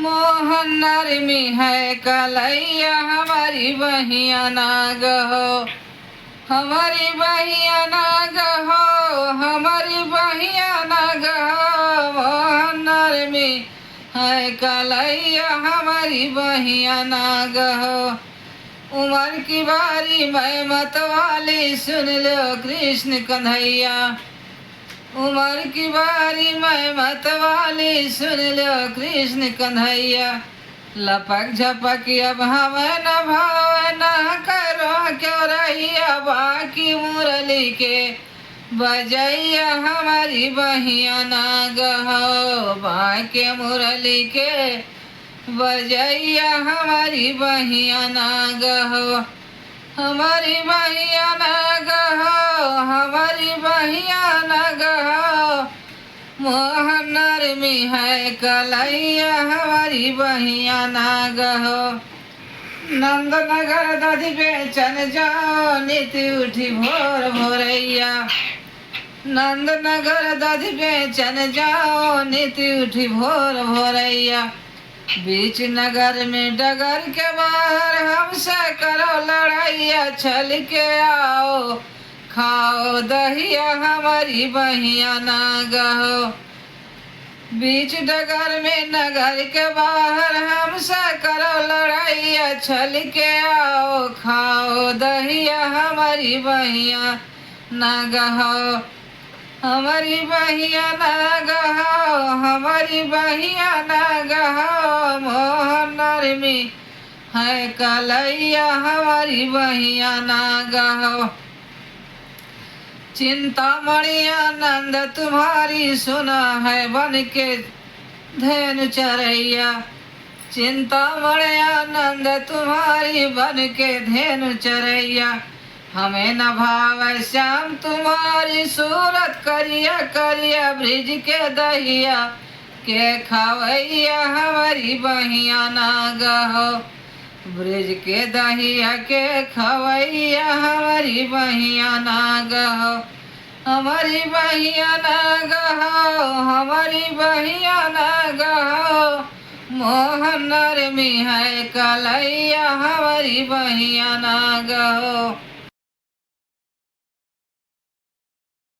मोहन नरमी है कलैया हमारी बहिया नाग हो, हमारी बहिया नाग हो, हमारी बहिया नाग हो। मोहन नरमी है कलैया हमारी बहिया नाग हो। उमर की बारी मैं मतवाली सुन लो कृष्ण कन्हैया, उमर की बारी मैं मतवाली सुन लो कृष्ण कन्हैया। लपक झपक अब हमें न भाव न करो क्यों रहिया, बाकी मुरली के बजैया हमारी बहिया नाग हो, बाकी मुरली के बजैया हमारी बहिया नाग हो। हमारी बहिया नाग हो, हमारी बहिया नाग हो। मोहन नरमी है कलैया हमारी बहिया नाग हो। नंदनगर दधि बेचन जाओ नीति उठी भोर भोरैया, नंदनगर दधि बेचन जाओ नीति उठी भोर भोरैया। बीच नगर में डगर के बाहर हमसे करो लड़ाइया, चल के आओ खाओ दहिया हमारी बहिया नाग हो। बीच डगर में नगर के बाहर हमसे करो लड़ाइया, चल के आओ खाओ दहिया हमारी बहिया नाग हो, हमारी बहिया नाग हो, हमारी बहिया नाग हो। मोहन नरमी है कलैया हमारी बहिया नाग हो। चिंतामणि आनंद तुम्हारी सुना है बन के धेनु चरैया, चिंतामणि आनंद तुम्हारी बन के धेनु चरैया। हमें न भाव श्याम तुम्हारी सूरत, करिया करिया ब्रिज के दहिया के खवैया हमारी बहिया नाग हो। ब्रिज के दहिया के खवैया हमारी बहिया नाग हो, हमारी बहिया नाग हो, हमारी बहिया नाग हो। मोहन नरमी है कलैया हमारी बहिया नाग हो।